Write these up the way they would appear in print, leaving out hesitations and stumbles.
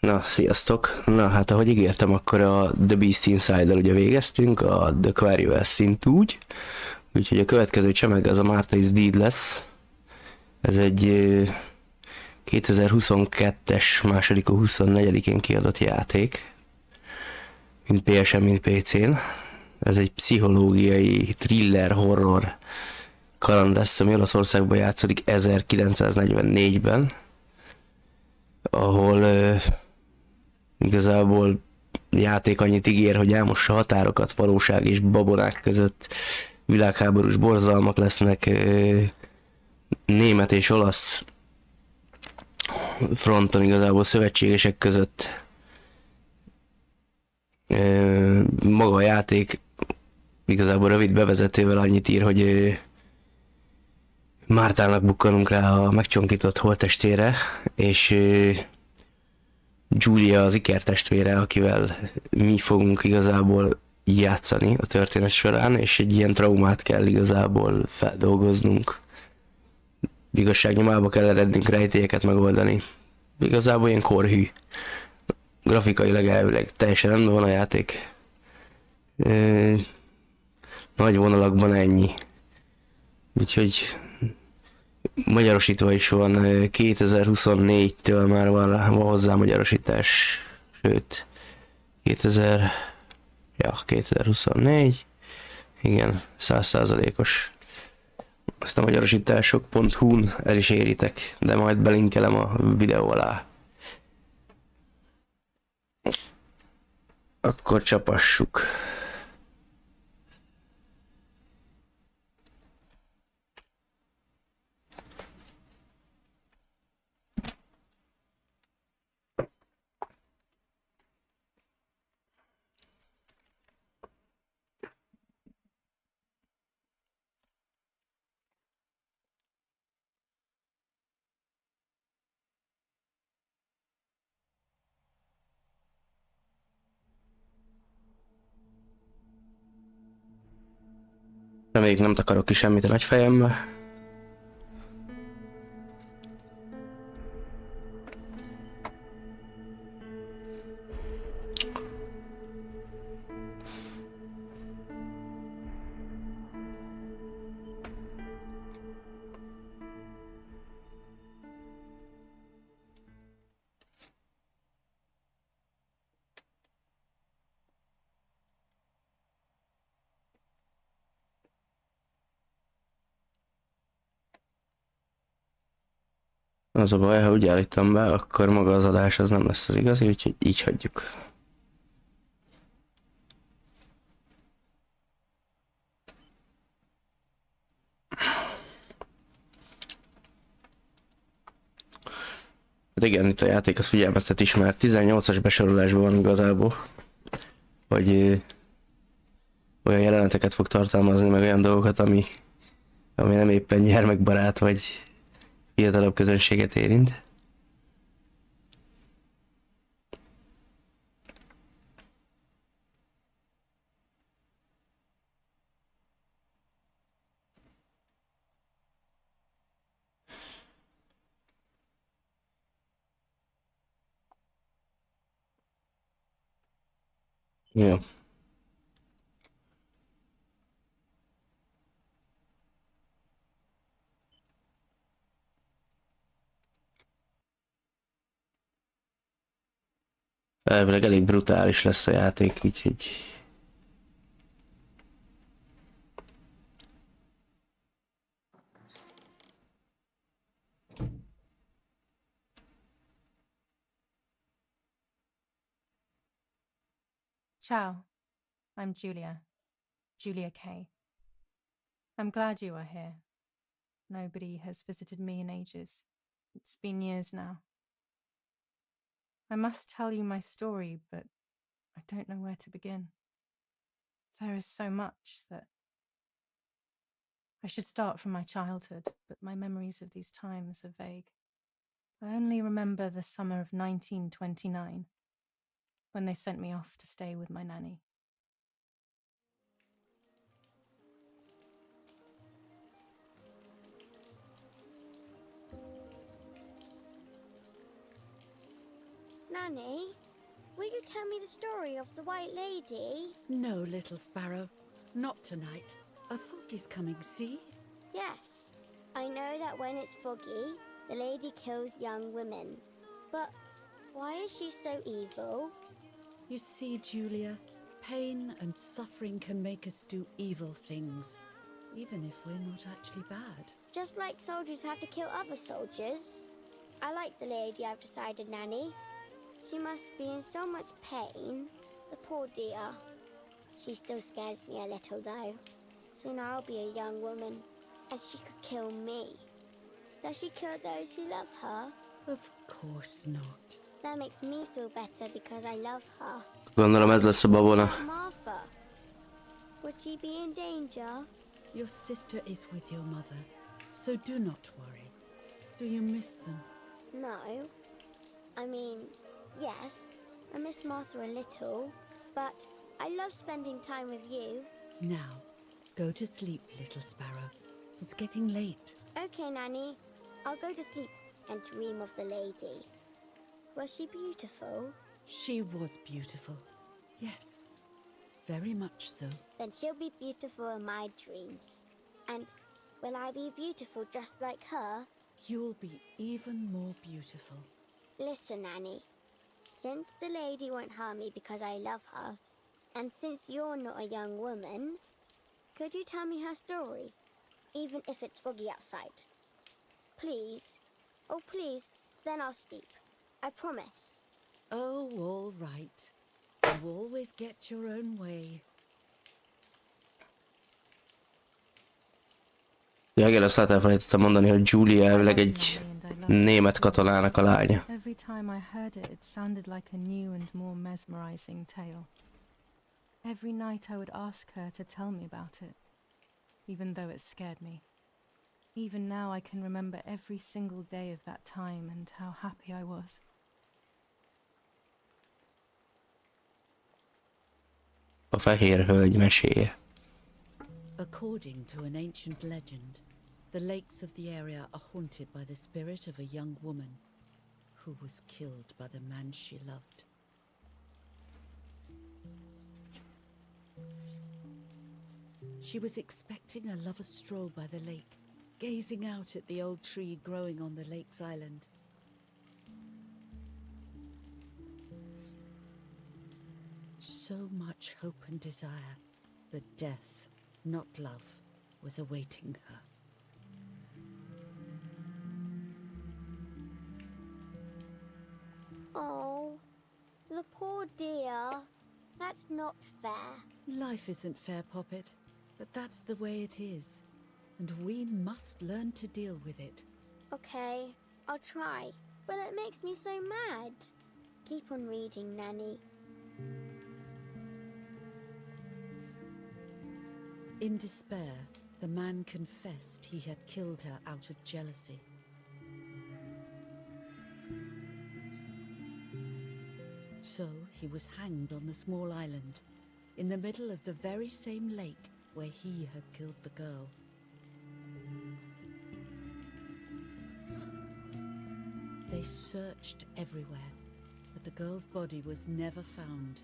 Na, sziasztok! Na, hát ahogy ígértem, akkor a The Beast Inside-el ugye végeztünk, a The Quarry szint úgy. Úgyhogy a következő csemeg az a Martha is Dead lesz. Ez egy 2022-es második 24-én kiadott játék. Mind PS-en, mind PC-n. Ez egy pszichológiai thriller horror kaland lesz, ami Olaszországban játszódik 1944-ben. Ahol igazából játék annyit ígér, hogy elmossa határokat valóság és babonák között, világháborús borzalmak lesznek, német és olasz fronton igazából szövetségesek között. Maga a játék igazából rövid bevezetővel annyit ír, hogy Mártának bukkanunk rá a megcsonkított holttestére, és Julia az ikertestvére, akivel mi fogunk igazából játszani a történet során, és egy ilyen traumát kell igazából feldolgoznunk. Igazságnyomába kell erednünk, rejtélyeket megoldani. Igazából ilyen korhű. Grafikailag elvileg teljesen rendben van a játék. Nagy vonalakban ennyi. Úgyhogy magyarosítva is van, 2024-től már van hozzá magyarosítás, sőt 2024, igen, 100%-os. Azt a magyarosítások.hu-n el is éritek, de majd belinkelem a videó alá. Akkor csapassuk. Reméljük nem takarok ki semmit a nagy fejemmel. Az a baj, ha úgy állítom be, akkor maga az adás az nem lesz az igazi, úgyhogy így hagyjuk. Hát igen, itt a játék az figyelmeztet is, mert 18-as besorolásban van igazából, hogy olyan jeleneteket fog tartalmazni, meg olyan dolgokat, ami nem éppen gyermekbarát, vagy fiatalabb közönséget érint. Jó. Elvileg elég brutális lesz a játék, úgyhogy... Ciao, I'm Julia Kay. I'm glad you are here. Nobody has visited me in ages. It's been years now. I must tell you my story, but I don't know where to begin. There is so much that... I should start from my childhood, but my memories of these times are vague. I only remember the summer of 1929, when they sent me off to stay with my nanny. Nanny, will you tell me the story of the White Lady? No, little sparrow. Not tonight. A fog is coming, see? Yes. I know that when it's foggy, the lady kills young women. But why is she so evil? You see, Julia, pain and suffering can make us do evil things, even if we're not actually bad. Just like soldiers have to kill other soldiers. I like the lady, I've decided, Nanny. She must be in so much pain. The poor dear. She still scares me a little, though. Soon I'll be a young woman, and she could kill me. Does she kill those who love her? Of course not. That makes me feel better because I love her. Gondolom ez lesz a babona. But Martha, would she be in danger? Your sister is with your mother, so do not worry. Do you miss them? No. I mean, yes, I miss Martha a little, but I love spending time with you. Now, go to sleep, little sparrow. It's getting late. Okay, Nanny. I'll go to sleep and dream of the lady. Was she beautiful? She was beautiful. Yes, very much so. Then she'll be beautiful in my dreams. And will I be beautiful just like her? You'll be even more beautiful. Listen, Nanny. Since the lady won't harm me because I love her, and since you're not a young woman, could you tell me her story, even if it's foggy outside? Please. Oh, please, then I'll sleep. I promise. Oh, all right. You always get your own way. Ja, igen, azt elfelejtettem mondani, hogy Julia elvileg egy német katonának a lánya. Every time I heard it, it sounded like a new and more mesmerizing tale. Every night I would ask her to tell me about it, even though it scared me. Even now I can remember every single day of that time and how happy I was. A fehér hölgy meséje. According to an ancient legend, the lakes of the area are haunted by the spirit of a young woman who was killed by the man she loved. She was expecting a lover's stroll by the lake, gazing out at the old tree growing on the lake's island. So much hope and desire, but death, not love, was awaiting her. Oh, the poor dear. That's not fair. Life isn't fair, Poppet, but that's the way it is, and we must learn to deal with it. Okay, I'll try. But it makes me so mad. Keep on reading, Nanny. In despair, the man confessed he had killed her out of jealousy. So he was hanged on the small island, in the middle of the very same lake where he had killed the girl. They searched everywhere, but the girl's body was never found.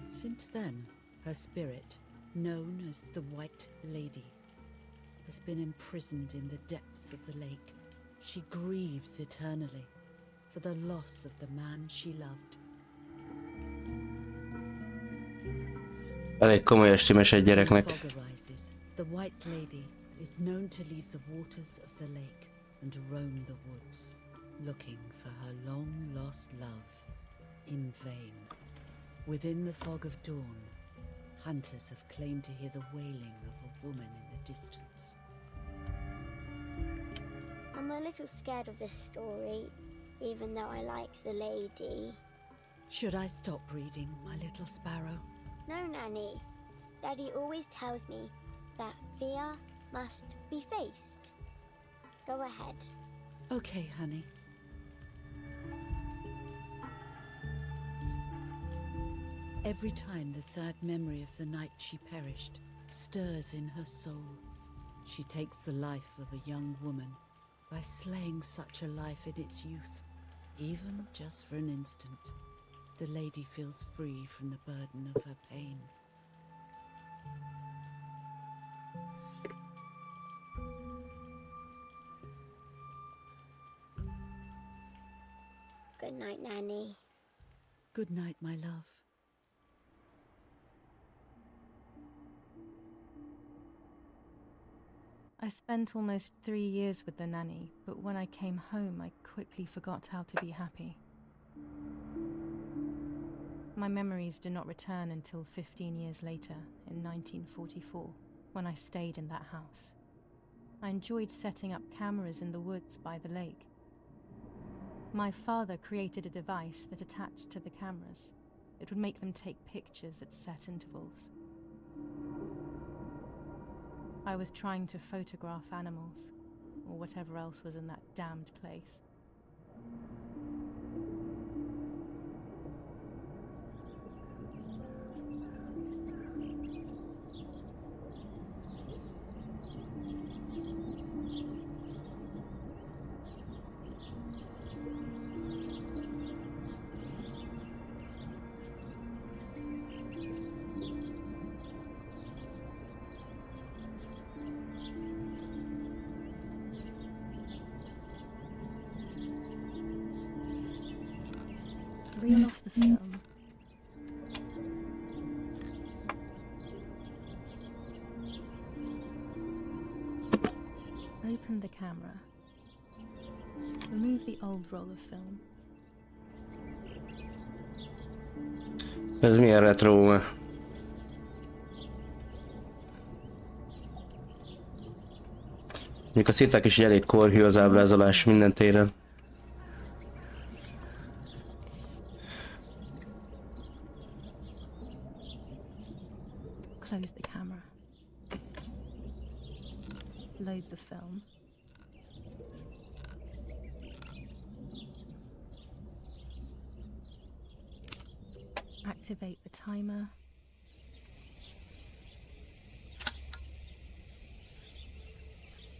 Since then, her spirit, known as the White Lady, has been imprisoned in the depths of the lake. She grieves eternally for the loss of the man she loved. Elég komoly estimés egy When gyereknek. fog arises, the White Lady is known to leave the waters of the lake and roam the woods, looking for her long-lost love in vain. Within the fog of dawn, hunters have claimed to hear the wailing of a woman in the distance. I'm a little scared of this story, even though I like the lady. Should I stop reading, my little sparrow? No, Nanny. Daddy always tells me that fear must be faced. Go ahead. Okay, honey. Every time the sad memory of the night she perished stirs in her soul, she takes the life of a young woman by slaying such a life in its youth, even just for an instant, the lady feels free from the burden of her pain. Good night, Nanny. Good night, my love. I spent almost 3 years with the nanny, but when I came home, I quickly forgot how to be happy. My memories do not return until 15 years later, in 1944, when I stayed in that house. I enjoyed setting up cameras in the woods by the lake. My father created a device that attached to the cameras. It would make them take pictures at set intervals. I was trying to photograph animals, or whatever else was in that damned place. Reel off the film. Open the camera. Remove the old roll of film. Ez milyen retro? Mondjuk azt írták is, hogy elég korhű az ábrázolás minden téren. Close the camera. Load the film. Activate the timer.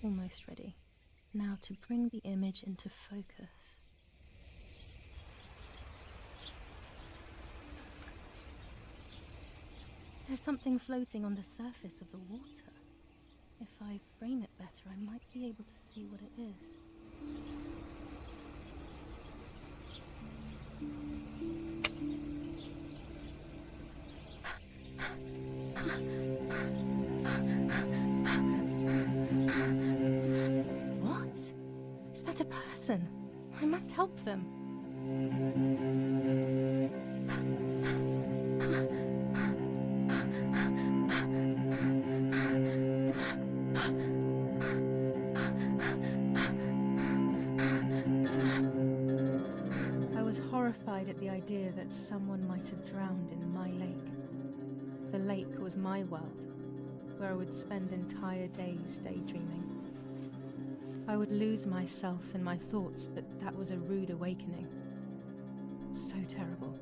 Almost ready. Now to bring the image into focus. There's something floating on the surface of the water. If I frame it better, I might be able to see what it is. What? Is that a person? I must help them. I was horrified at the idea that someone might have drowned in my lake. The lake was my world, where I would spend entire days daydreaming. I would lose myself in my thoughts, but that was a rude awakening. So terrible.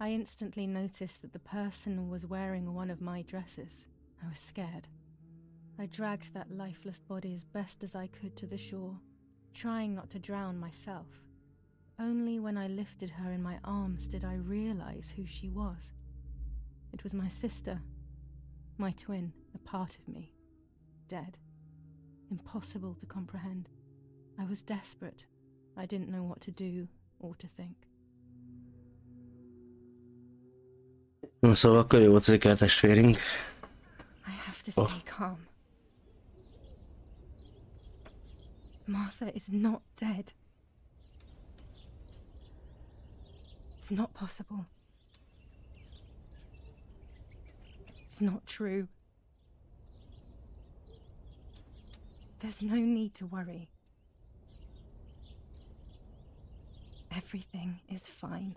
I instantly noticed that the person was wearing one of my dresses. I was scared. I dragged that lifeless body as best as I could to the shore, trying not to drown myself. Only when I lifted her in my arms did I realize who she was. It was my sister, my twin, a part of me, dead. Impossible to comprehend. I was desperate. I didn't know what to do or to think. Szóval akkor jó volt az ikertestvérünk. I have to stay calm. Martha is not dead. It's not possible. It's not true. There's no need to worry. Everything is fine.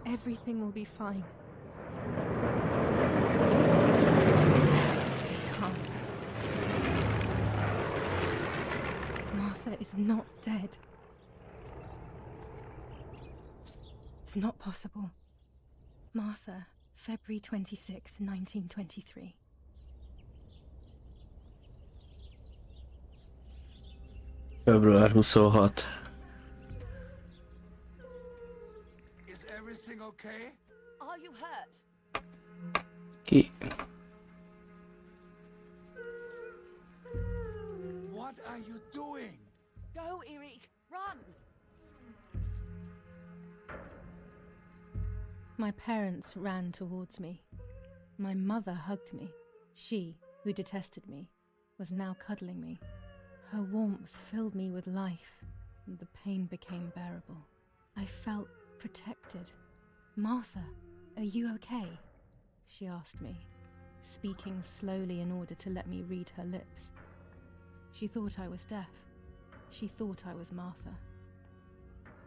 Everything will be fine. I have to stay calm. Martha is not dead. It's not possible. Martha, February 26th, 1923. Február 26. Is everything okay? Are you hurt? Ki? What are you doing? Go, Eric, run! My parents ran towards me. My mother hugged me. She, who detested me, was now cuddling me. Her warmth filled me with life, and the pain became bearable. I felt protected. Martha, are you okay? She asked me, speaking slowly in order to let me read her lips. She thought I was deaf. She thought I was Martha.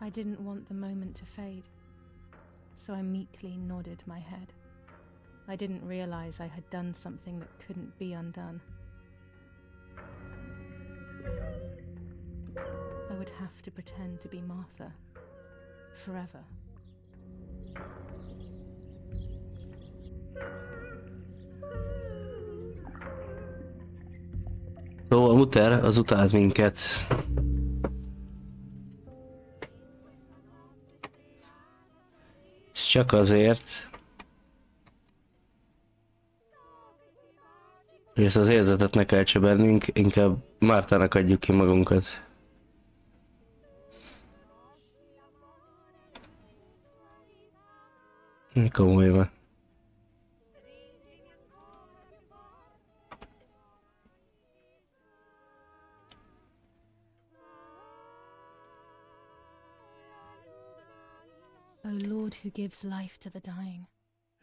I didn't want the moment to fade, so I meekly nodded my head. I didn't realize I had done something that couldn't be undone. I would have to pretend to be Martha forever. Szóval Mutter az utált minket. És csak azért, hogy ezt az érzetet ne keltse bennünk, inkább Mártának adjuk ki magunkat. Mi komoly van. O Lord, who gives life to the dying,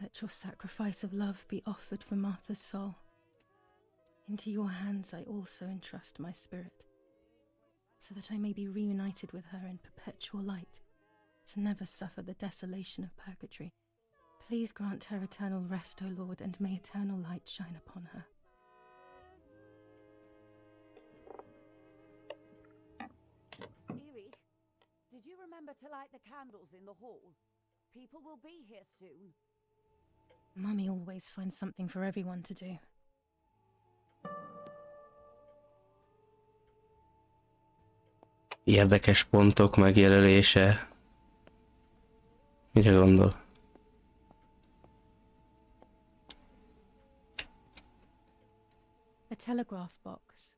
let your sacrifice of love be offered for Martha's soul. Into your hands I also entrust my spirit, so that I may be reunited with her in perpetual light, to never suffer the desolation of purgatory. Please grant her eternal rest, O Lord, and may eternal light shine upon her. Eric, did you remember to light the candles in the hall? People will be here soon. Mummy always finds something for everyone to do. Érdekes pontok megjelölése. Mire gondol? A telegraph box.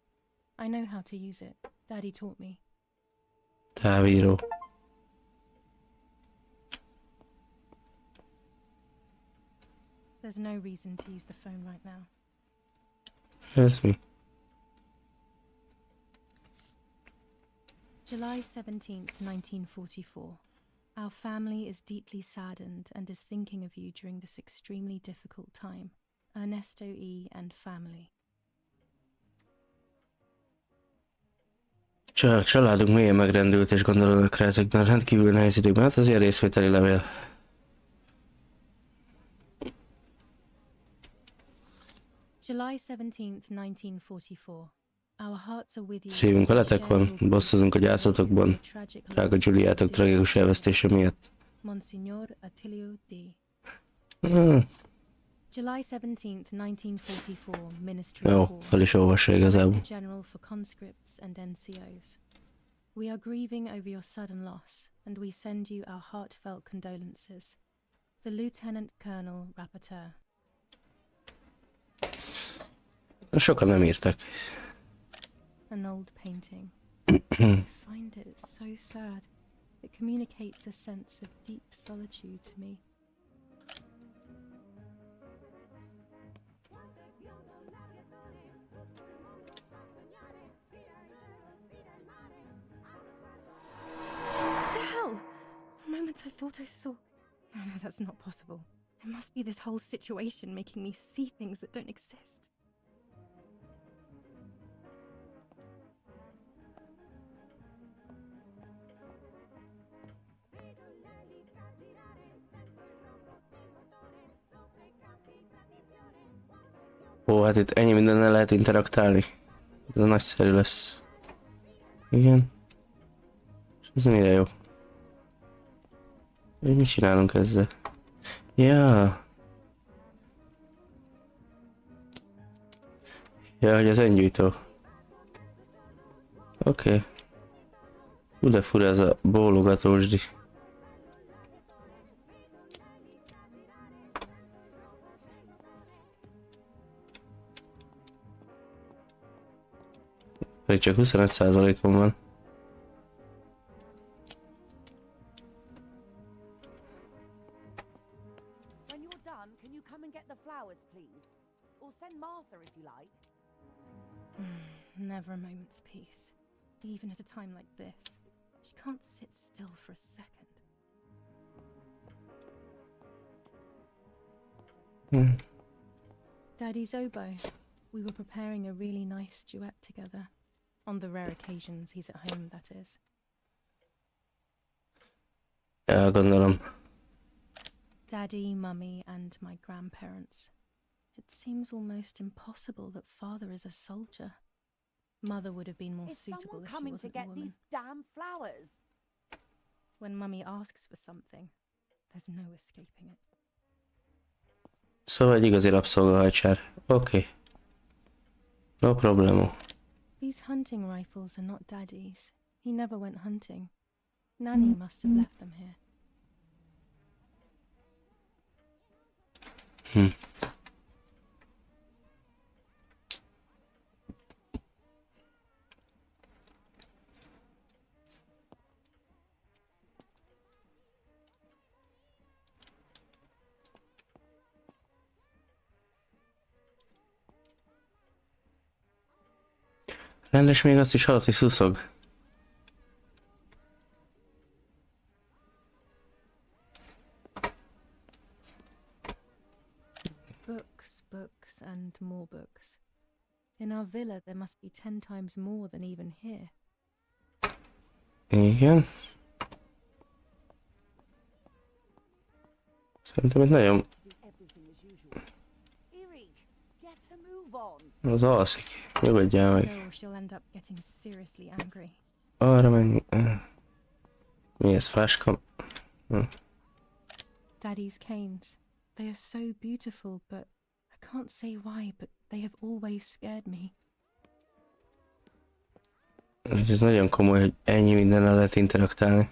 I know how to use it. Daddy taught me. Távíró. There's no reason to use the phone right now. Ez mi? July 17th, 1944. Our family is deeply saddened and is thinking of you during this extremely difficult time. Ernesto E. and family. Családunk mélyen megrendült és gondolnak rá ezekben rendkívül nehéz időkben. Hát az ilyen részvételi levél. July 17th, 1944. Our hearts are with you. Szívünk veletek van, bosszúzunk a gyászatokban, drága Giuliátok tragikus elvesztése miatt. Monsignor Attilio D. Ah, July 17th, 1944, Ministry jó, Call. fel is olvassa igazából. Director General for Conscripts and NCOs. We are grieving over your sudden loss, and we send you our heartfelt condolences. The Lieutenant Colonel Rapporteur. Sokan nem írtak. An old painting. I find it so sad. It communicates a sense of deep solitude to me. I thought I saw... No, that's not possible. It must be this whole situation making me see things that don't exist. Ó, hát itt ennyi mindennel lehet interaktálni. Ez nagyszerű lesz. Igen. És ez mire jó? Hogy mit csinálunk ezzel? Ja. Ja, hogy az öngyújtó. Oké. De fura ez a bólogatósdi. Pedig csak 25%-on van. When you're done, can you come and get the flowers, please? Or send Martha if you like. Never a moment's peace. Even at a time like this. She can't sit still for a second. Daddy's oboe. We were preparing a really nice duet together. On the rare occasions he's at home, that is. Ja, gondolom. Daddy, Mummy, and my grandparents. It seems almost impossible that Father is a soldier. Mother would have been more Is suitable someone if she coming to wasn't a get woman. these damn flowers? When Mummy asks for something, there's no escaping it. Szóval egy igazi rabszolgahajcsár. Oké. No problemo. These hunting rifles are not Daddy's. He never went hunting. Nanny must have left them here. Rendes, még azt is hallott, hogy szuszog. Books, books, and more books. In our villa there must be 10 times more than even here. Igen. Szerintem itt nagyon... Do everything as usual. Erik, get a move on. Az alszik. Nyugodjál meg. No, or she'll end up getting seriously angry. Arra menj. Mi ez, fáska? Daddy's canes. They are so beautiful, but I can't say why, but they have always scared me. Ez nagyon komoly, hogy ennyi mindennel lehet interaktálni.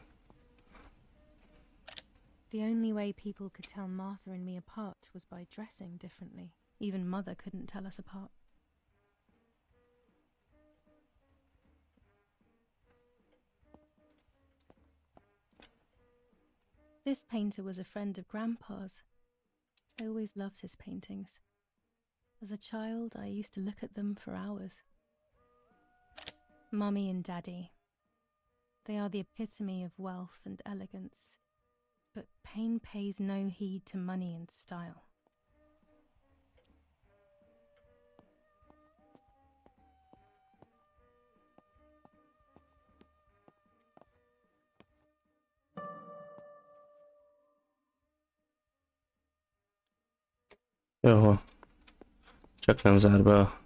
The only way people could tell Martha and me apart was by dressing differently. Even Mother couldn't tell us apart. This painter was a friend of Grandpa's. I always loved his paintings. As a child, I used to look at them for hours. Mummy and Daddy. They are the epitome of wealth and elegance. But pain pays no heed to money and style. Jó. Csak nem zár be a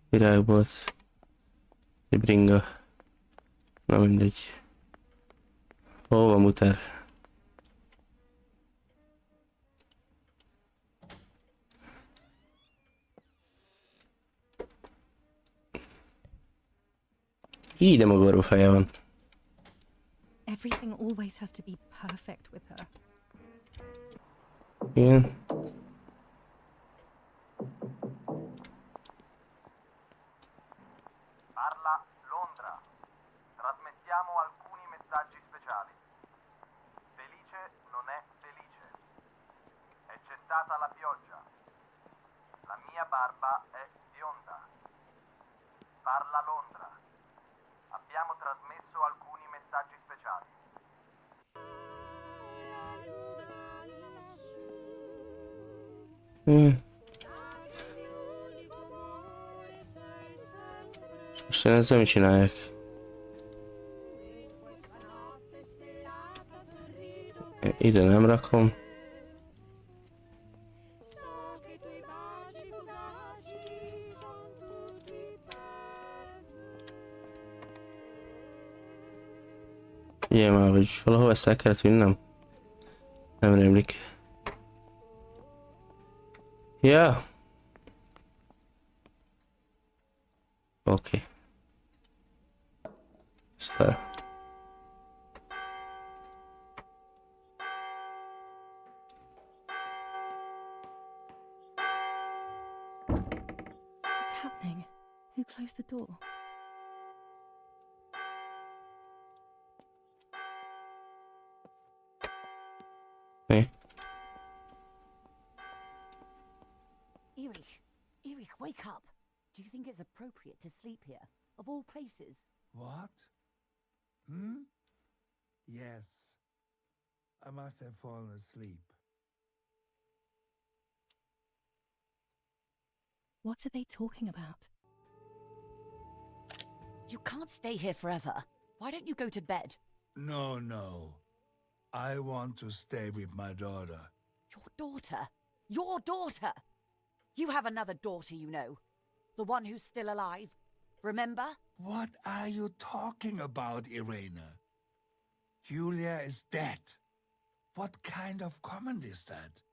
virágbolt. Egy bringa. Na mindegy. Hol van muter? Így de maga feje van. Everything always has to be perfect with her. Igen. Parla Londra. Trasmettiamo alcuni messaggi speciali. Felice non è felice. E c'è stata la pioggia. La mia barba è bionda. Parla Londra. Abbiamo trasmesso alcuni messaggi speciali. Most én ezzel mit csinálják? Ide nem rakom. Ugye már, hogy valahol ezt el kellett vinnem? Nem rémlik. Ja. Oké. Szar. What's happening? Who closed the door? Mi? Erich, wake up. Do you think it's appropriate to sleep here, of all places? What? Yes. I must have fallen asleep. What are they talking about? You can't stay here forever. Why don't you go to bed? No. I want to stay with my daughter. Your daughter? Your daughter? You have another daughter, you know. The one who's still alive. Remember? What are you talking about, Irene? Julia is dead. What kind of comment is that?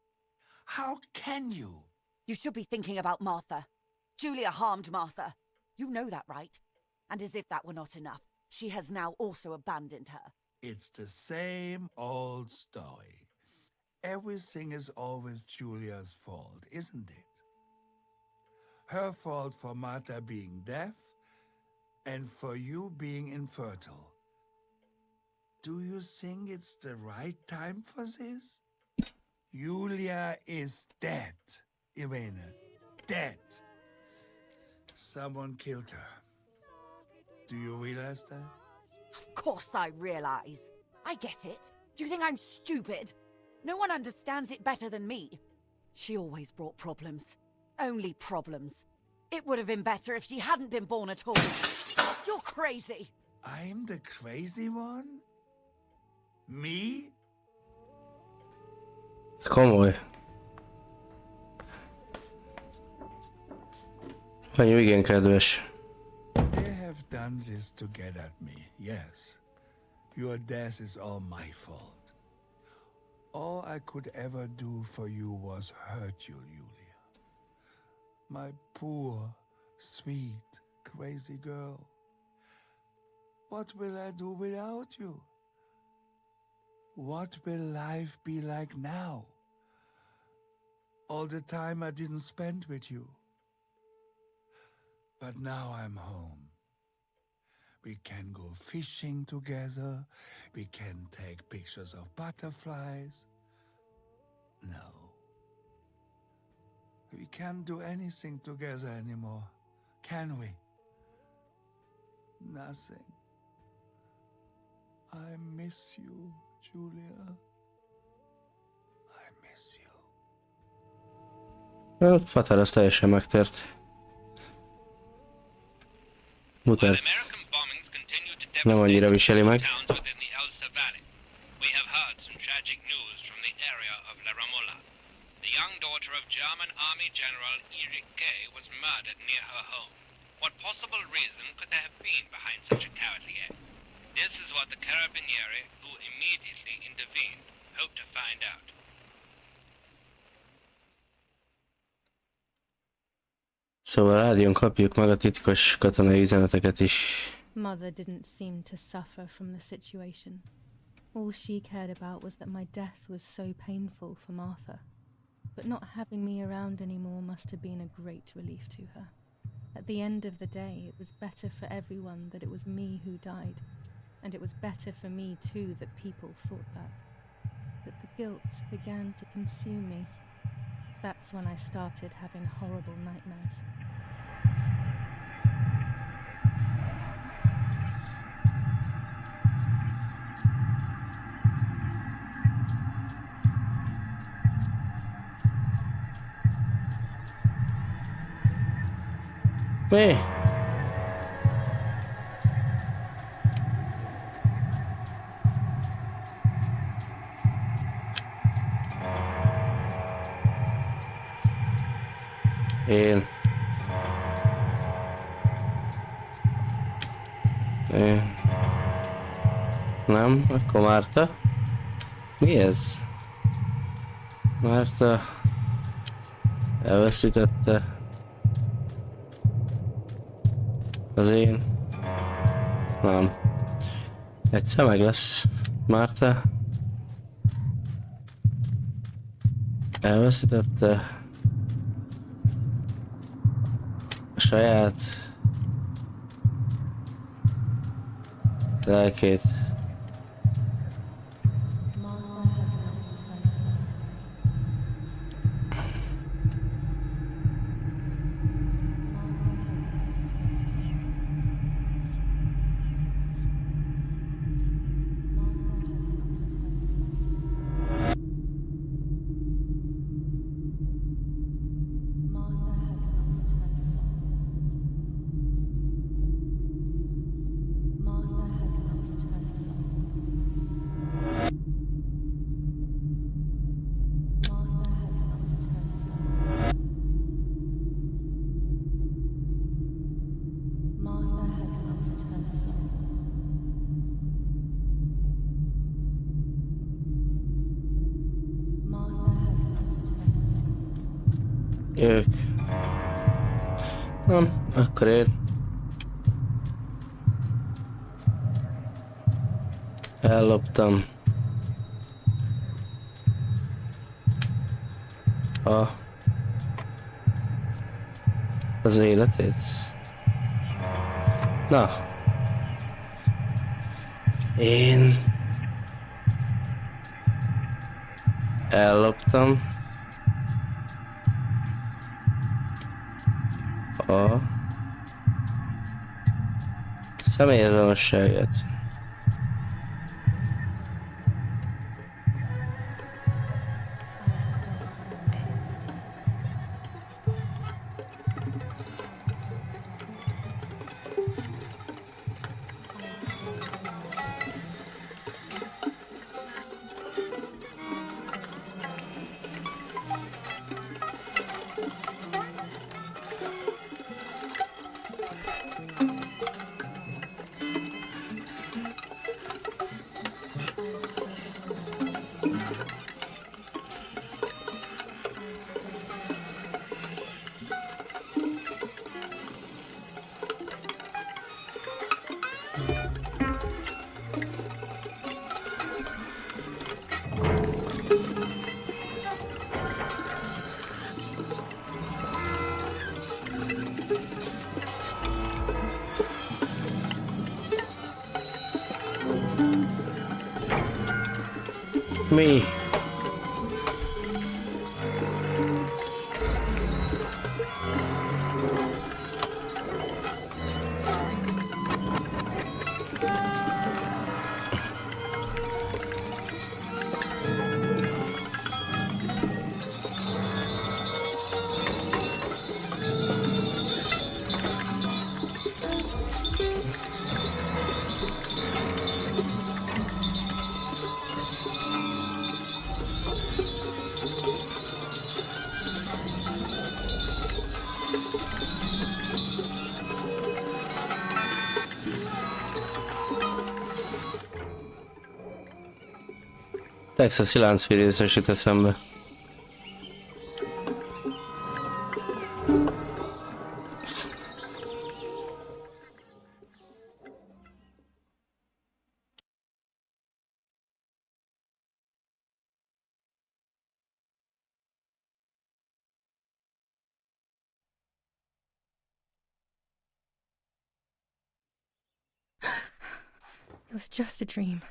How can you? You should be thinking about Martha. Julia harmed Martha. You know that, right? And as if that were not enough, she has now also abandoned her. It's the same old story. Everything is always Julia's fault, isn't it? Her fault for Martha being deaf and for you being infertile. Do you think it's the right time for this? Julia is dead, Irene. Dead. Someone killed her. Do you realize that? Of course I realize. I get it. Do you think I'm stupid? No one understands it better than me. She always brought problems. Only problems. It would have been better if she hadn't been born at all. You're crazy. I'm the crazy one? Me? Ez komoly. Anyu igen kedves. They have done this to get at me, yes. Your death is all my fault. All I could ever do for you was hurt you, Julia. My poor, sweet, crazy girl. What will I do without you? What will life be like now? All the time I didn't spend with you. But now I'm home. We can go fishing together. We can take pictures of butterflies. No. We can't do anything together anymore, can we? Nothing. I miss you, Julia. I miss you. Fatal az teljesen megtört. Mutat. Nem annyira viseli meg. We have heard some tragic news from the area of La Ramola. The young daughter of German Army General Erich K. was murdered near her home. What possible reason could there have been behind such a cowardly act? This is what the Carabinieri, who immediately intervened, hope to find out. Szóval a rádión kapjuk meg a titkos katonai üzeneteket is. Mother didn't seem to suffer from the situation. All she cared about was that my death was so painful for Martha. But not having me around anymore must have been a great relief to her. At the end of the day, it was better for everyone that it was me who died. And it was better for me too that people thought that. But the guilt began to consume me. That's when I started having horrible nightmares. Mi? Én. Nem, akkor Márta. Mi ez? Márta elveszítette az én. Nem. Egyszer meg lesz. Márta elveszítette a saját lelkét. Ők. Nem, akkor én elloptam az életét. Na. Én elloptam a személyazonosságát. Mi? Texasi láncfűrészes jut eszembe. It was just a dream.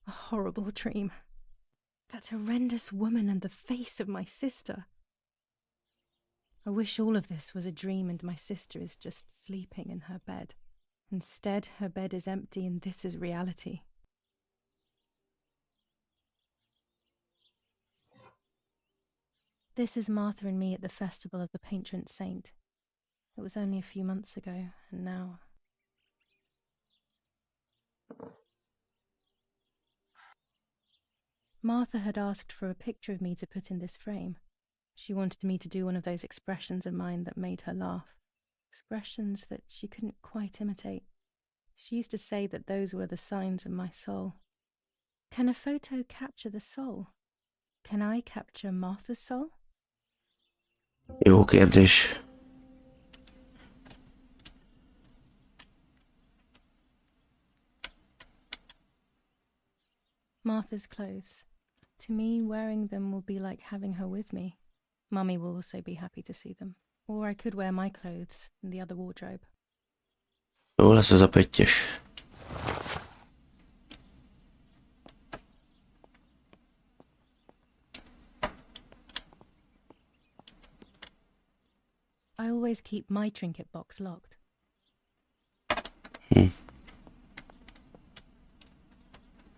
A horrible dream. That horrendous woman and the face of my sister. I wish all of this was a dream and my sister is just sleeping in her bed. Instead, her bed is empty and this is reality. This is Martha and me at the festival of the patron saint. It was only a few months ago, and now... Martha had asked for a picture of me to put in this frame. She wanted me to do one of those expressions of mine that made her laugh. Expressions that she couldn't quite imitate. She used to say that those were the signs of my soul. Can a photo capture the soul? Can I capture Martha's soul? Jó kérdés. Martha's clothes. To me, wearing them will be like having her with me. Mummy will also be happy to see them. Or I could wear my clothes in the other wardrobe. Jó lesz ez a pettyes. I always keep my trinket box locked.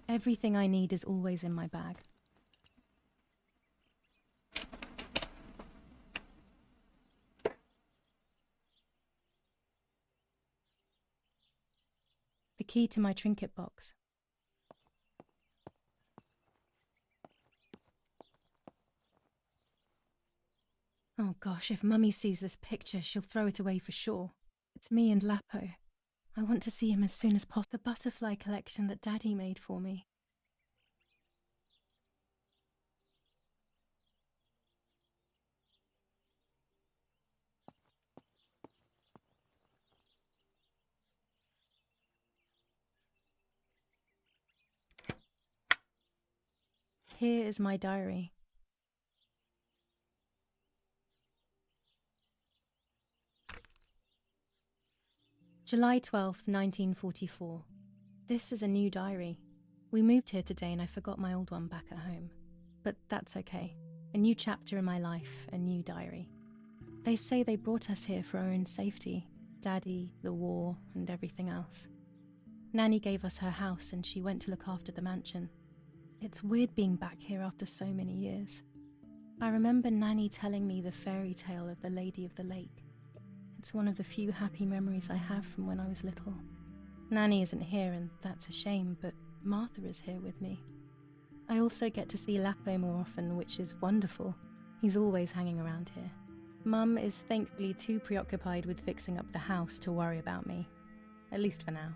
Everything I need is always in my bag. The key to my trinket box. Oh gosh, if Mummy sees this picture, she'll throw it away for sure. It's me and Lapo. I want to see him as soon as possible. The butterfly collection that Daddy made for me. Here is my diary. July 12th, 1944. This is a new diary. We moved here today and I forgot my old one back at home. But that's okay. A new chapter in my life, a new diary. They say they brought us here for our own safety. Daddy, the war, and everything else. Nanny gave us her house and she went to look after the mansion. It's weird being back here after so many years. I remember Nanny telling me the fairy tale of the Lady of the Lake. It's one of the few happy memories I have from when I was little. Nanny isn't here and that's a shame, but Martha is here with me. I also get to see Lapo more often, which is wonderful. He's always hanging around here. Mum is thankfully too preoccupied with fixing up the house to worry about me. At least for now.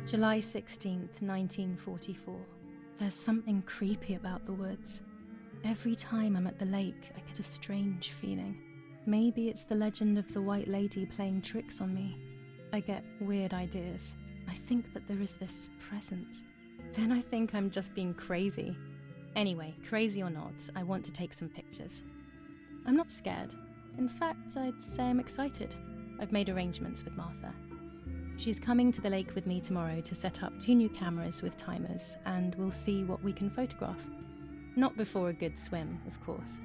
July 16th, 1944. There's something creepy about the woods. Every time I'm at the lake, I get a strange feeling. Maybe it's the legend of the White Lady playing tricks on me. I get weird ideas. I think that there is this presence. Then I think I'm just being crazy. Anyway, crazy or not, I want to take some pictures. I'm not scared. In fact, I'd say I'm excited. I've made arrangements with Martha. She's coming to the lake with me tomorrow to set up 2 new cameras with timers, and we'll see what we can photograph. Not before a good swim, of course.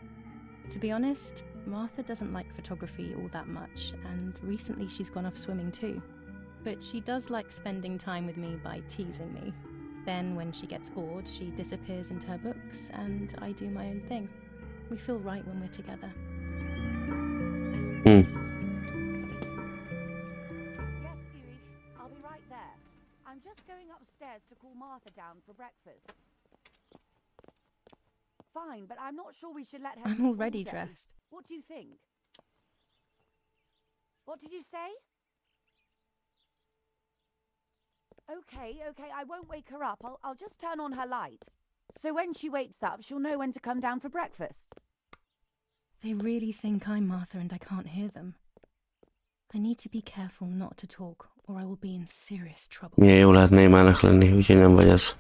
To be honest, Martha doesn't like photography all that much, and recently she's gone off swimming too. But she does like spending time with me by teasing me. Then, when she gets bored, she disappears into her books, and I do my own thing. We feel right when we're together. Yes, Huey. I'll be right there. I'm just going upstairs to call Martha down for breakfast. Fine, but I'm not sure we should let her... I'm sleep all already day. dressed. What do you think? What did you say? Okay, I won't wake her up. I'll just turn on her light. So when she wakes up, she'll know when to come down for breakfast. They really think I'm Martha and I can't hear them. I need to be careful not to talk, or I will be in serious trouble. Milyen jó lehet némának lenni, úgyhogy nem vagy az.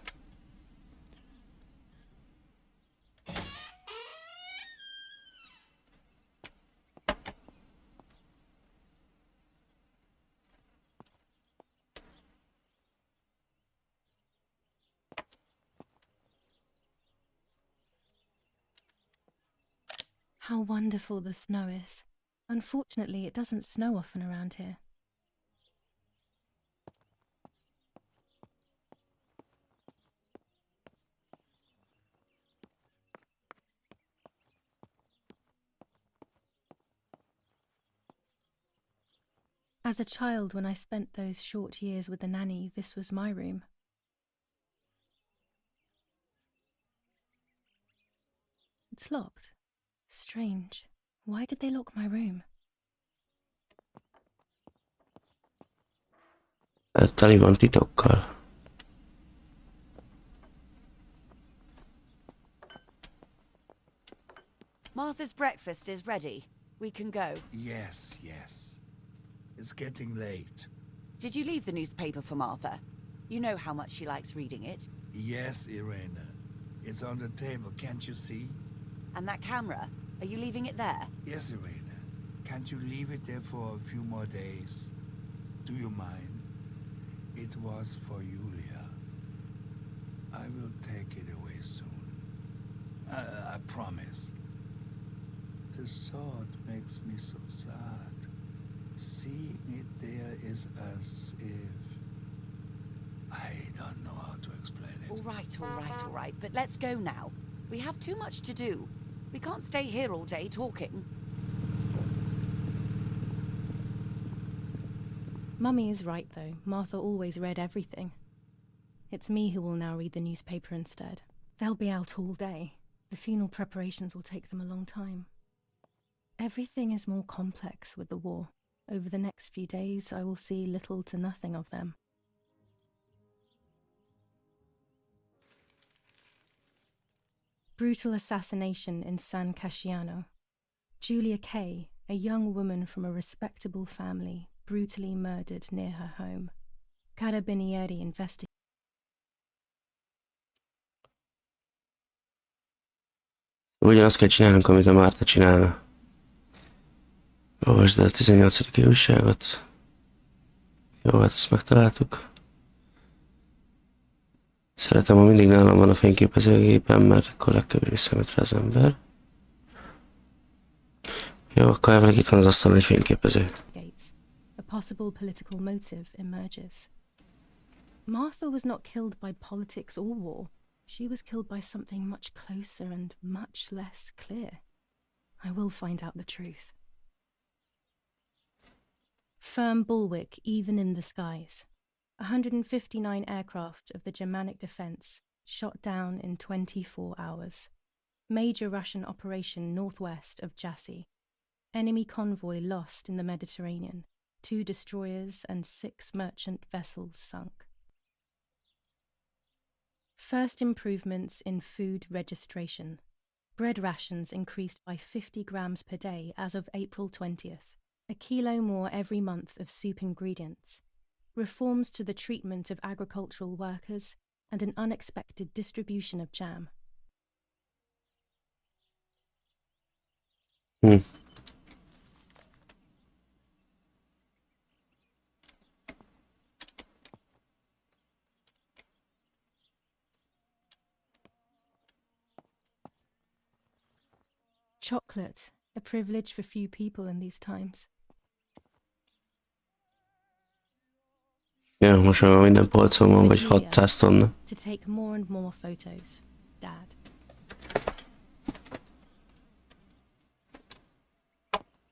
How wonderful the snow is. Unfortunately, it doesn't snow often around here. As a child, when I spent those short years with the nanny, this was my room. It's locked. Strange. Why did they lock my room? Teli van titokkal. Martha's breakfast is ready. We can go. Yes, yes. It's getting late. Did you leave the newspaper for Martha? You know how much she likes reading it. Yes, Irena. It's on the table, can't you see? And that camera, are you leaving it there? Yes, Irena. Can't you leave it there for a few more days? Do you mind? It was for Julia. I will take it away soon. I promise. The thought makes me so sad. Seeing it there is as if... I don't know how to explain it. All right, but let's go now. We have too much to do. We can't stay here all day talking. Mummy is right, though. Martha always read everything. It's me who will now read the newspaper instead. They'll be out all day. The funeral preparations will take them a long time. Everything is more complex with the war. Over the next few days, I will see little to nothing of them. Brutal assassination in San Casciano. Julia Kay, a young woman from a respectable family, brutally murdered near her home. Carabinieri investigate. Ugyanazt kell csinálnunk, amit a Márta csinálna. Olvasd el a 18. újságot. Jó, hát ezt megtaláltuk. Szeretem, ha mindig nálam van a fényképezőgépem, mert akkor legkevésbé számít rá az ember. Jó, akkor elvileg itt van az asztalon egy fényképező. A possible political motive emerges. Martha was not killed by politics or war. She was killed by something much closer and much less clear. I will find out the truth. Firm bulwark even in the skies. 159 aircraft of the Germanic defense shot down in 24 hours. Major Russian operation northwest of Jassy. Enemy convoy lost in the Mediterranean. 2 destroyers and 6 merchant vessels sunk. First improvements in food registration. Bread rations increased by 50 grams per day as of April 20th. A kilo more every month of soup ingredients. Reforms to the treatment of agricultural workers and an unexpected distribution of jam. Chocolate, a privilege for few people in these times. Ja, most már minden polcon van, vagy 600 tonna. To take more and more photos, Dad.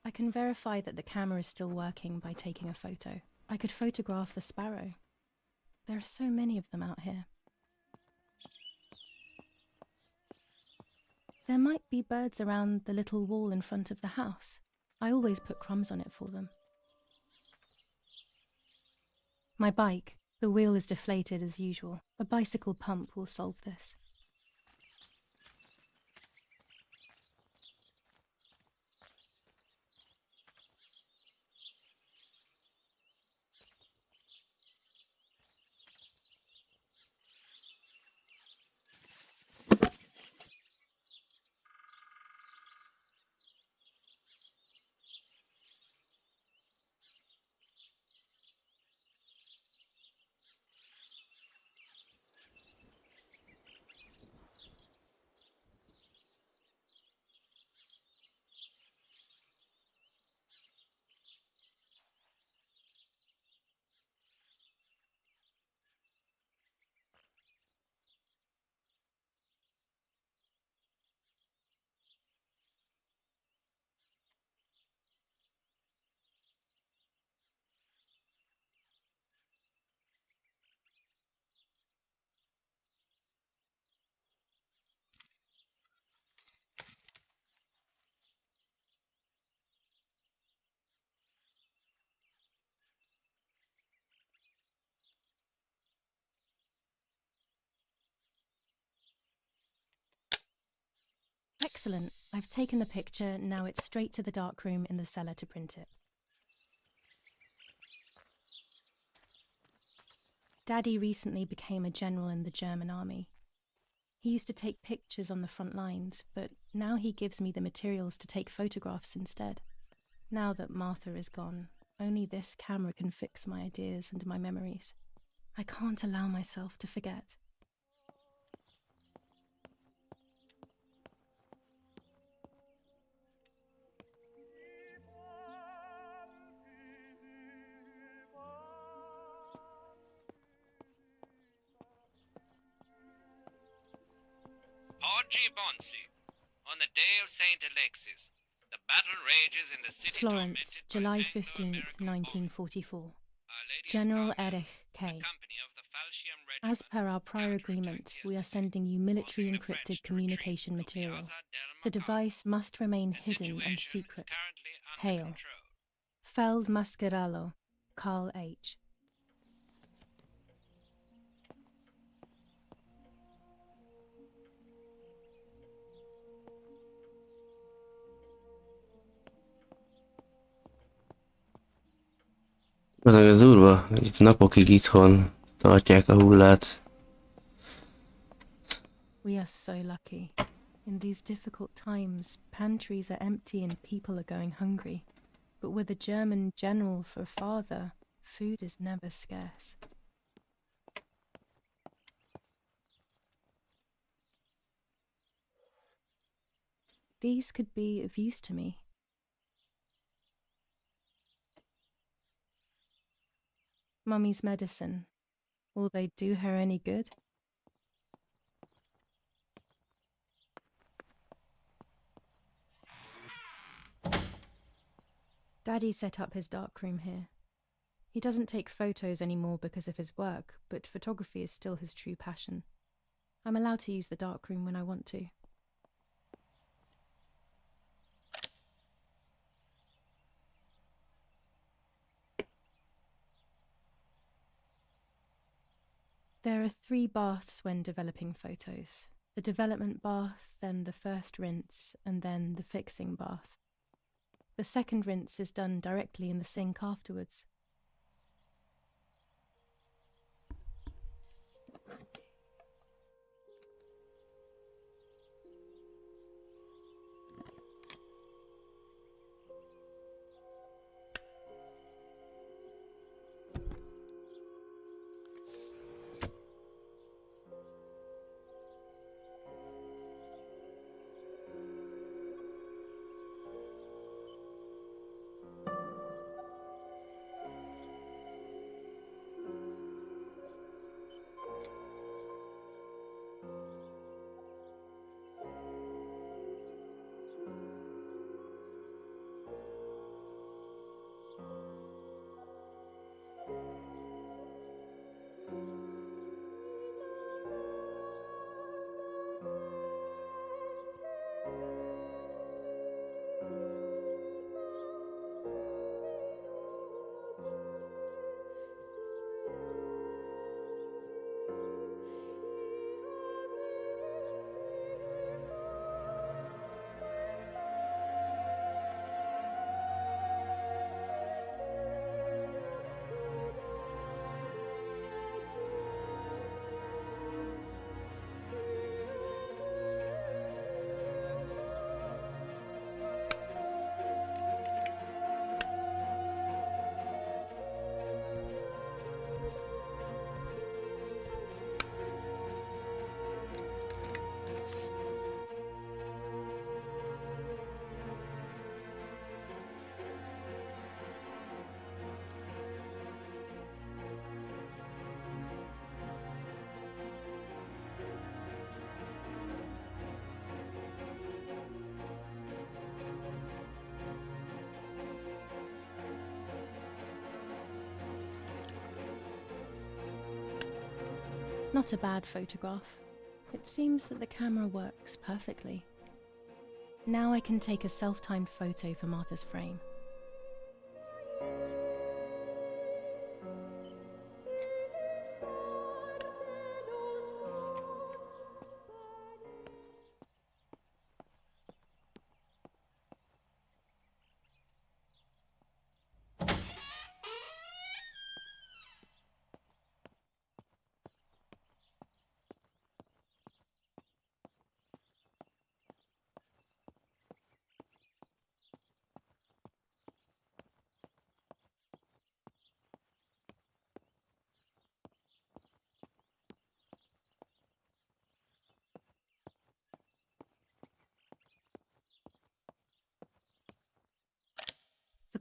I can verify that the camera is still working by taking a photo. I could photograph a sparrow. There are so many of them out here. There might be birds around the little wall in front of the house. I always put crumbs on it for them. My bike. The wheel is deflated as usual. A bicycle pump will solve this. Excellent. I've taken the picture, now it's straight to the darkroom in the cellar to print it. Daddy recently became a general in the German army. He used to take pictures on the front lines, but now he gives me the materials to take photographs instead. Now that Martha is gone, only this camera can fix my ideas and my memories. I can't allow myself to forget. Oggi Bonsi, on the day of Saint Alexis, the battle rages in the city Florence, tormented by July 15th, Anglo-American 1944. Our Lady of General Carmel, Erich K. a company of the Falchium As Regiment, per our prior agreement, we are sending you military encrypted communication material. The device must remain hidden and secret. Hail. Feld Mascherallo, Carl H. Az durva, itt napokig itthon tartják a hullát. We are so lucky. In these difficult times, pantries are empty and people are going hungry. But with a German general for a father, food is never scarce. These could be of use to me. Mummy's medicine. Will they do her any good? Daddy set up his darkroom here. He doesn't take photos anymore because of his work, but photography is still his true passion. I'm allowed to use the darkroom when I want to. There are 3 baths when developing photos. The development bath, then the first rinse, and then the fixing bath. The second rinse is done directly in the sink afterwards. Not a bad photograph. It seems that the camera works perfectly. Now I can take a self-timed photo for Martha's frame.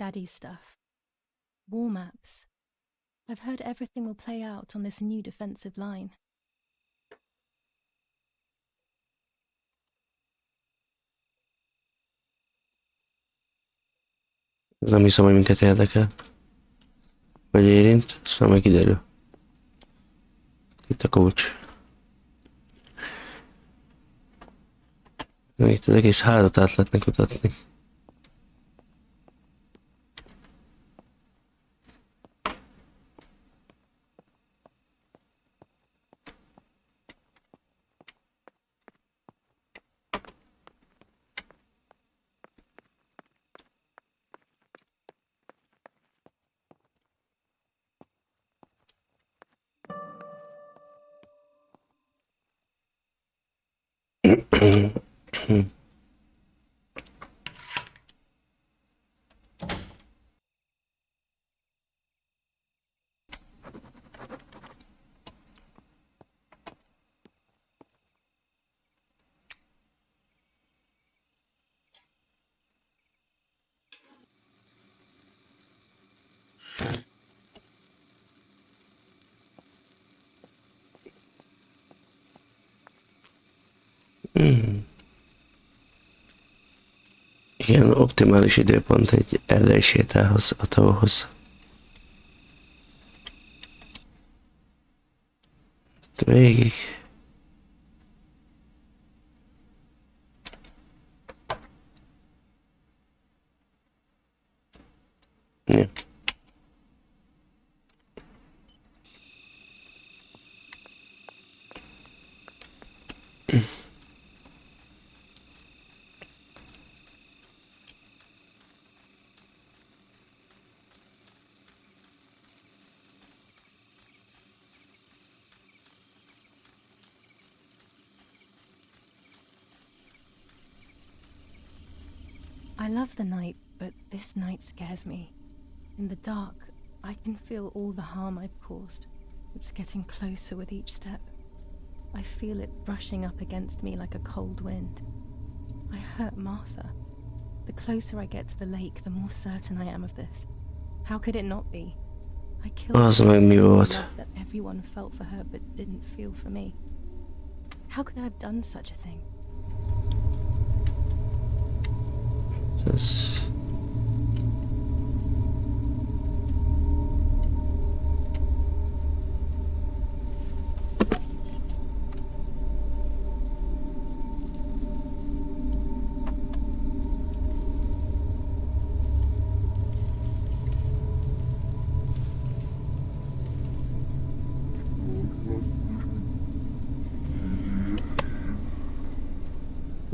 daddy stuff. War maps. I've heard everything will play out on this new defensive line. Ez nem hiszem, hogy minket érdekel. Vagy érint, aztán majd kiderül. Itt a kulcs. Itt az egész házat át lehetne kutatni. Igen, optimális időpont egy ellei sétához, a tóhoz. Végig. Ja. I love the night, but this night scares me. In the dark, I can feel all the harm I've caused. It's getting closer with each step. I feel it brushing up against me like a cold wind. I hurt Martha. The closer I get to the lake, the more certain I am of this. How could it not be? I killed her Az with meg mi the volt? love that everyone felt for her but didn't feel for me. How could I have done such a thing? Ez...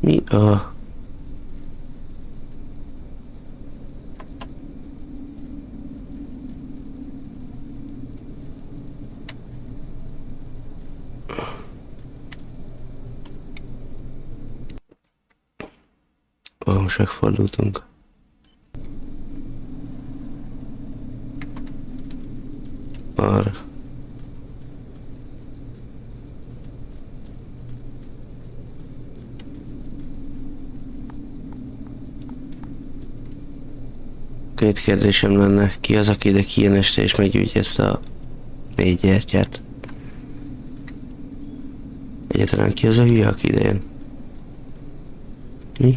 Mi a... Most megfordultunk. Arra. Két kérdésem lenne. Ki az, aki ide kijön este és meggyújtja ezt a 4 gyertyát? Egyáltalán ki az a hülye, aki ide jön? Mi?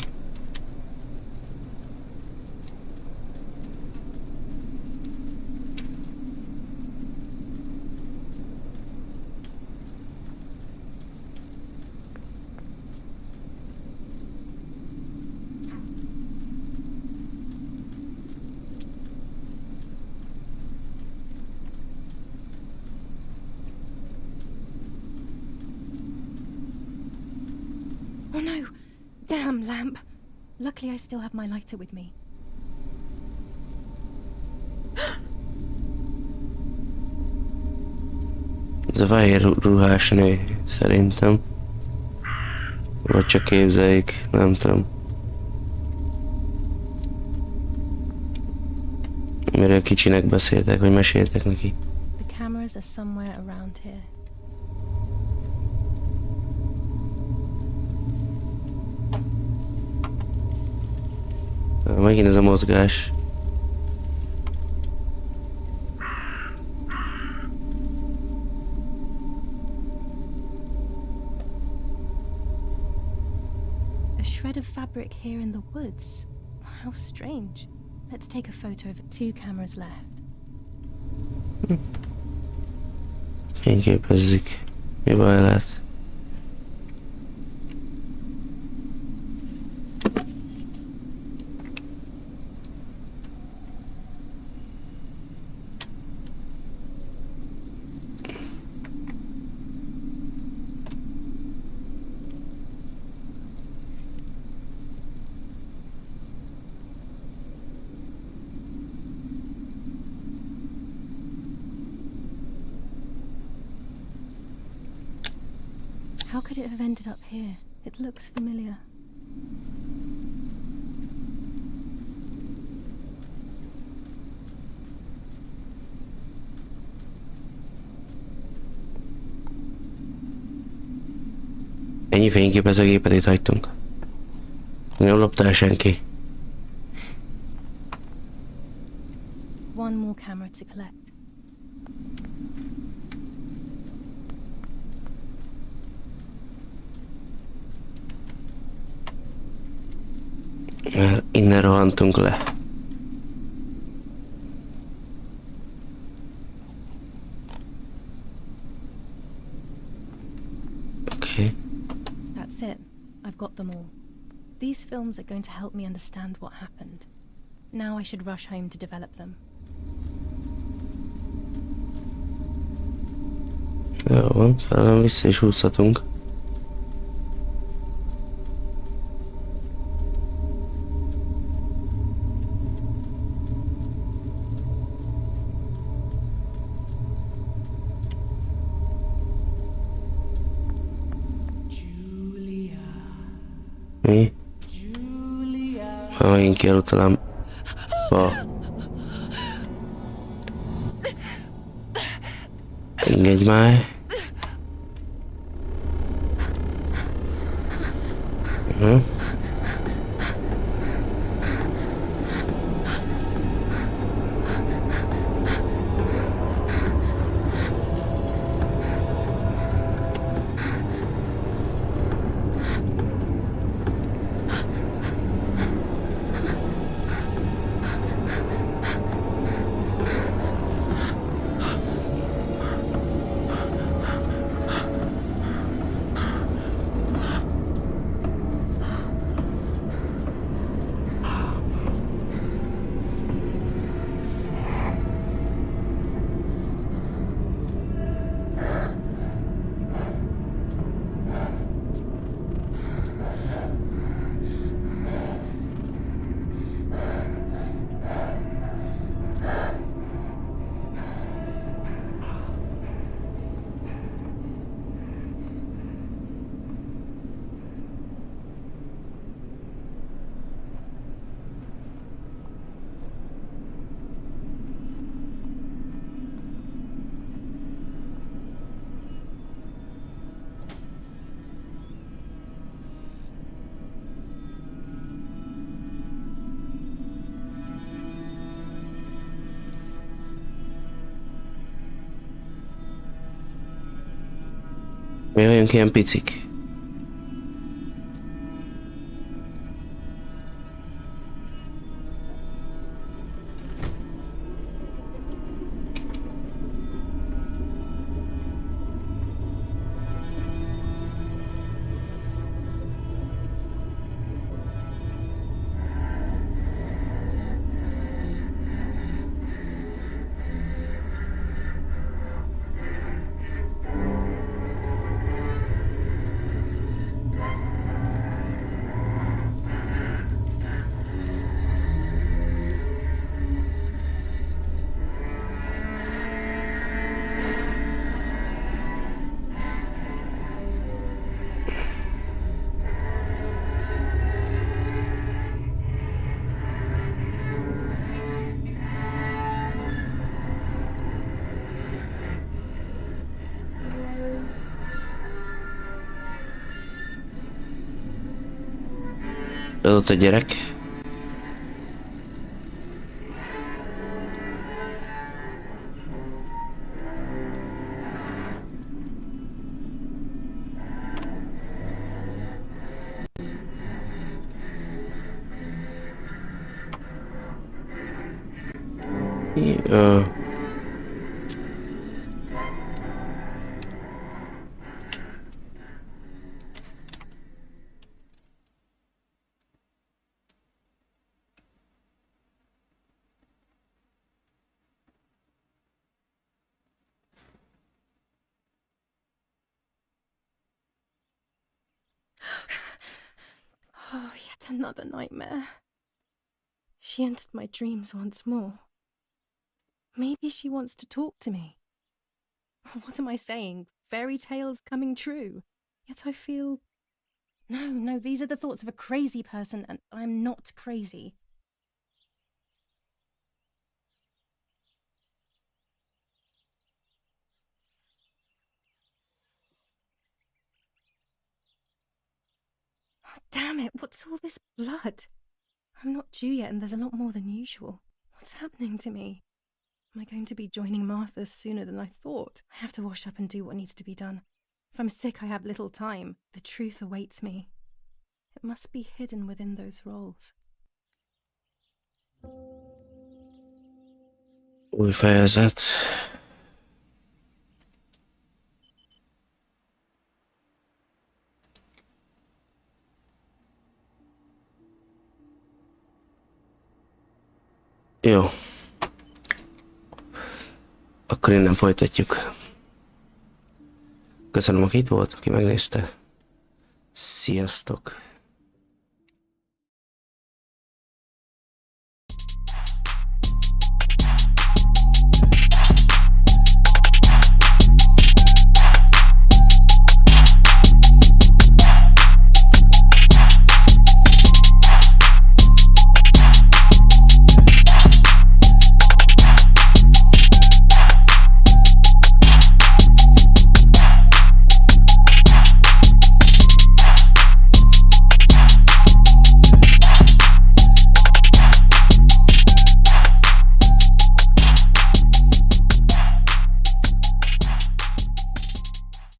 Oh no! Damn lamp! Luckily I still have my lighter with me. Ez a fehér ruhás nő, szerintem. Vagy csak képzeljük, nem tudom. Miről kicsinek beszéltek, vagy meséltek neki. The cameras are somewhere around here. Megint ez a mozgás. shred of fabric here in the woods. How strange. Let's take a photo of it. 2 cameras left. Fényképezzük. Mi baj lehet? How could it have ended up here? It looks familiar. Ennyi fényképezőgépet itt hagytunk. Nem lopta el senki. One more camera to collect. Mert innen rohantunk le. Okay. That's it. I've got them all. These films are going to help me understand what happened. Now I should rush home to develop them. Jó van, talán vissza is húzhatunk. Mi? Már megint kialudt a lámpa. Engedj már. Mi vagyunk ilyen picik? Ott a gyerek. Ö. Oh, yet another nightmare. She entered my dreams once more. Maybe she wants to talk to me. What am I saying? Fairy tales coming true. Yet I feel... No, these are the thoughts of a crazy person, and I'm not crazy. Oh, damn it, what's all this blood? I'm not due yet, and there's a lot more than usual. What's happening to me? Am I going to be joining Martha sooner than I thought? I have to wash up and do what needs to be done. If I'm sick, I have little time. The truth awaits me. It must be hidden within those rolls. Új fejezet. Jó. Akkor innen folytatjuk. Köszönöm, aki itt volt, aki megnézte. Sziasztok!